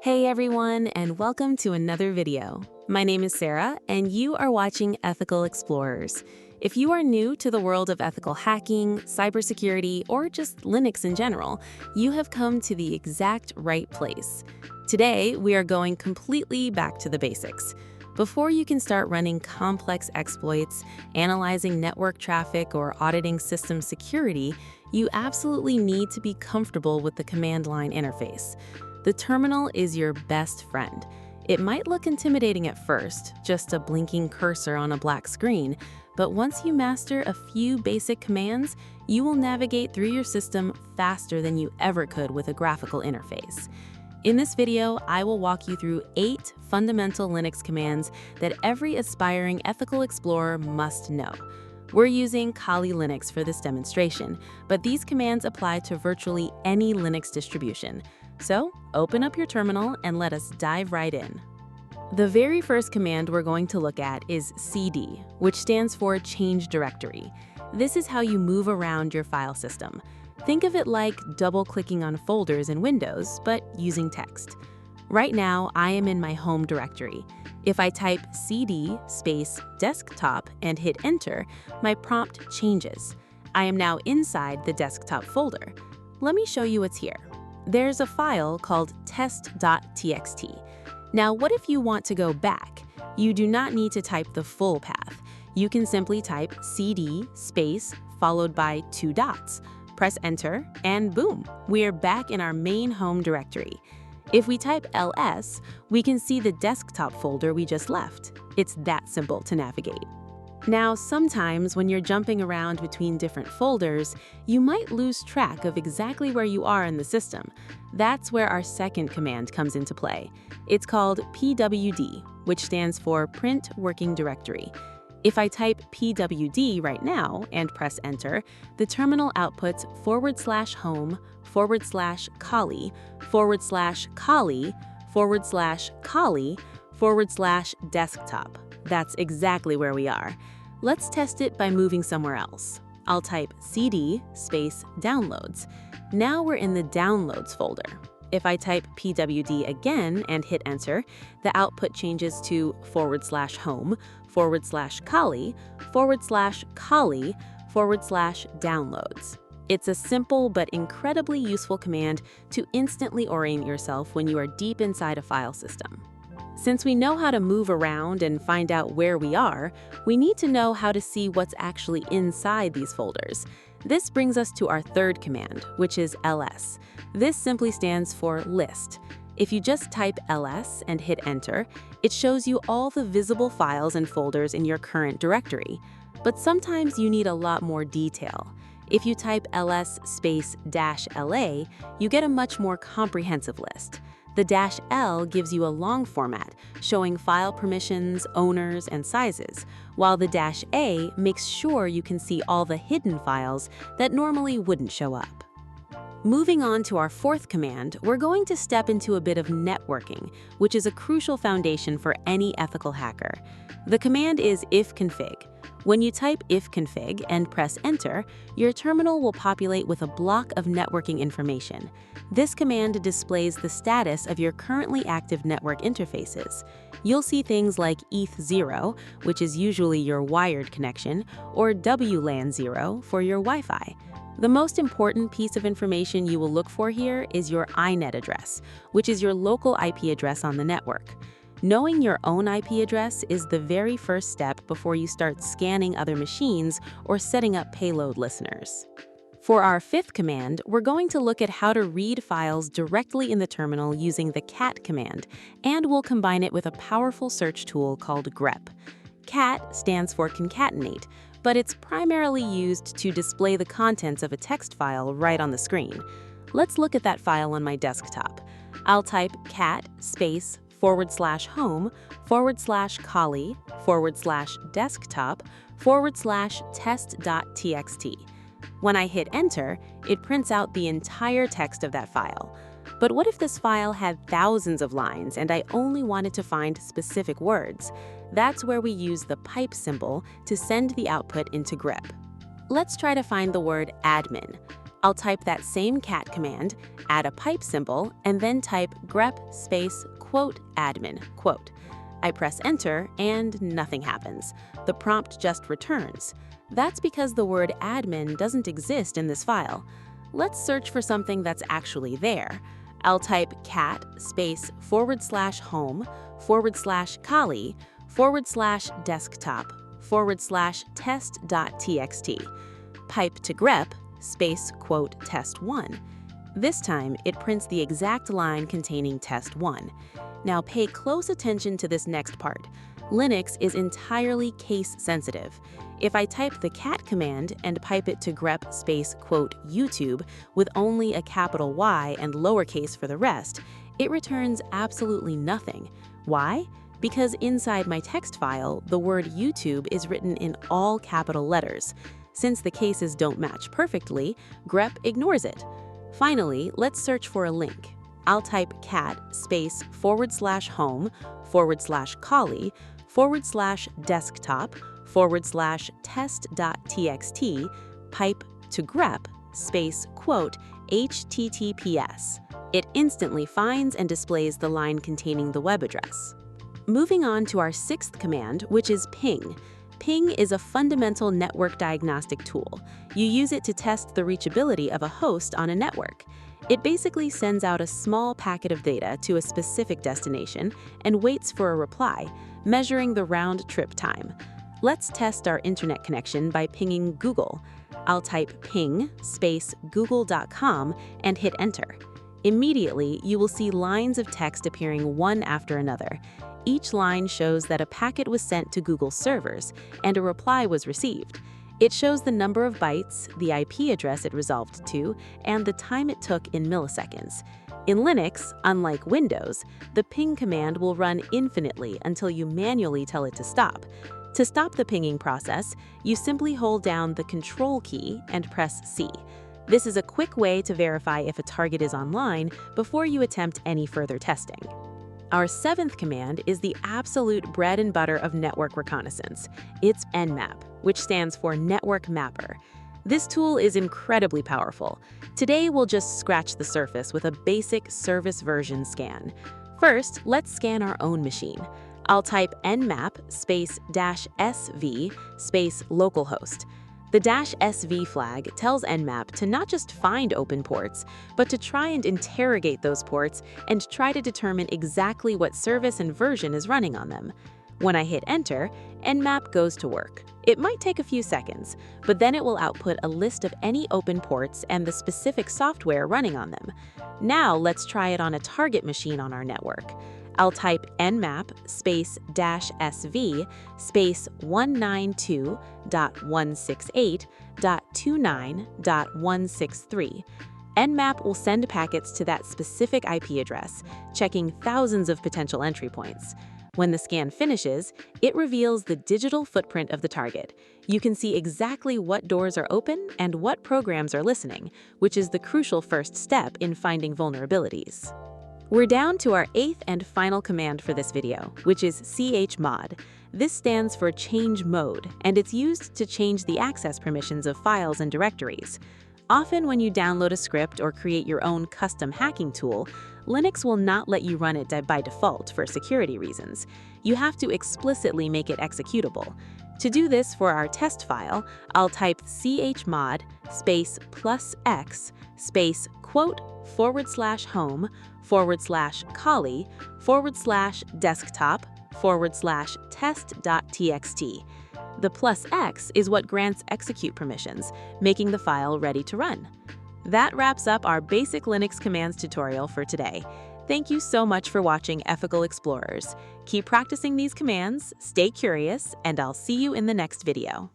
Hey everyone, and welcome to another video. My name is Sarah, and you are watching Ethical Explorers. If you are new to the world of ethical hacking, cybersecurity, or just Linux in general, you have come to the exact right place. Today, we are going completely back to the basics. Before you can start running complex exploits, analyzing network traffic, or auditing system security, you absolutely need to be comfortable with the command line interface. The terminal is your best friend. It might look intimidating at first, just a blinking cursor on a black screen, but once you master a few basic commands, you will navigate through your system faster than you ever could with a graphical interface. In this video, I will walk you through 8 fundamental Linux commands that every aspiring ethical explorer must know. We're using Kali Linux for this demonstration, but these commands apply to virtually any Linux distribution. So, open up your terminal and let us dive right in. The very first command we're going to look at is cd, which stands for change directory. This is how you move around your file system. Think of it like double-clicking on folders in Windows, but using text. Right now, I am in my home directory. If I type cd space desktop and hit enter, my prompt changes. I am now inside the desktop folder. Let me show you what's here. There's a file called test.txt. Now, what if you want to go back? You do not need to type the full path. You can simply type cd space followed by 2 dots. Press enter, and boom, we are back in our main home directory. If we type ls, we can see the desktop folder we just left. It's that simple to navigate. Now, sometimes when you're jumping around between different folders, you might lose track of exactly where you are in the system. That's where our second command comes into play. It's called pwd, which stands for Print Working Directory. If I type pwd right now and press enter, the terminal outputs /home /kali /kali /kali /desktop. That's exactly where we are. Let's test it by moving somewhere else. I'll type cd space downloads. Now we're in the downloads folder. If I type pwd again and hit enter, the output changes to /home /kali /kali /downloads. It's a simple but incredibly useful command to instantly orient yourself when you are deep inside a file system. Since we know how to move around and find out where we are, we need to know how to see what's actually inside these folders. This brings us to our third command, which is ls. This simply stands for list. If you just type ls and hit enter, it shows you all the visible files and folders in your current directory. But sometimes you need a lot more detail. If you type ls space -la, you get a much more comprehensive list. The -l gives you a long format, showing file permissions, owners, and sizes, while the -a makes sure you can see all the hidden files that normally wouldn't show up. Moving on to our fourth command, we're going to step into a bit of networking, which is a crucial foundation for any ethical hacker. The command is ifconfig. When you type ifconfig and press enter, your terminal will populate with a block of networking information. This command displays the status of your currently active network interfaces. You'll see things like ETH0, which is usually your wired connection, or WLAN0 for your Wi-Fi. The most important piece of information you will look for here is your INET address, which is your local IP address on the network. Knowing your own IP address is the very first step before you start scanning other machines or setting up payload listeners. For our fifth command, we're going to look at how to read files directly in the terminal using the cat command, and we'll combine it with a powerful search tool called grep. Cat stands for concatenate, but it's primarily used to display the contents of a text file right on the screen. Let's look at that file on my desktop. I'll type cat space /home /kali /desktop /test.txt. When I hit enter, it prints out the entire text of that file. But what if this file had thousands of lines and I only wanted to find specific words? That's where we use the pipe symbol to send the output into grep. Let's try to find the word admin. I'll type that same cat command, add a pipe symbol, and then type grep space quote admin quote. I press enter and nothing happens. The prompt just returns. That's because the word admin doesn't exist in this file. Let's search for something that's actually there. I'll type cat space /home /Kali /desktop /test.txt. Pipe to grep space quote test1. This time, it prints the exact line containing test1. Now pay close attention to this next part. Linux is entirely case sensitive. If I type the cat command and pipe it to grep space quote YouTube with only a capital Y and lowercase for the rest, it returns absolutely nothing. Why? Because inside my text file, the word YouTube is written in all capital letters. Since the cases don't match perfectly, grep ignores it. Finally, let's search for a link. I'll type cat space /home /Kali /desktop /test.txt, pipe to grep space quote HTTPS. It instantly finds and displays the line containing the web address. Moving on to our sixth command, which is ping. Ping is a fundamental network diagnostic tool. You use it to test the reachability of a host on a network. It basically sends out a small packet of data to a specific destination and waits for a reply, measuring the round-trip time. Let's test our internet connection by pinging Google. I'll type ping space google.com and hit enter. Immediately, you will see lines of text appearing one after another. Each line shows that a packet was sent to Google's servers and a reply was received. It shows the number of bytes, the IP address it resolved to, and the time it took in milliseconds. In Linux, unlike Windows, the ping command will run infinitely until you manually tell it to stop. To stop the pinging process, you simply hold down the Control key and press C. This is a quick way to verify if a target is online before you attempt any further testing. Our seventh command is the absolute bread and butter of network reconnaissance. It's Nmap, which stands for Network Mapper. This tool is incredibly powerful. Today, we'll just scratch the surface with a basic service version scan. First, let's scan our own machine. I'll type nmap space -sv space localhost. The -sv flag tells Nmap to not just find open ports, but to try and interrogate those ports and try to determine exactly what service and version is running on them. When I hit enter, Nmap goes to work. It might take a few seconds, but then it will output a list of any open ports and the specific software running on them. Now let's try it on a target machine on our network. I'll type nmap space -sv space 192.168.29.163. Nmap will send packets to that specific IP address, checking thousands of potential entry points. When the scan finishes, it reveals the digital footprint of the target. You can see exactly what doors are open and what programs are listening, which is the crucial first step in finding vulnerabilities. We're down to our eighth and final command for this video, which is chmod. This stands for change mode, and it's used to change the access permissions of files and directories. Often when you download a script or create your own custom hacking tool, Linux will not let you run it by default for security reasons. You have to explicitly make it executable. To do this for our test file, I'll type chmod space +x space quote /home /Kali /desktop /test.txt. The +x is what grants execute permissions, making the file ready to run. That wraps up our basic Linux commands tutorial for today. Thank you so much for watching Ethical Explorers. Keep practicing these commands, stay curious, and I'll see you in the next video.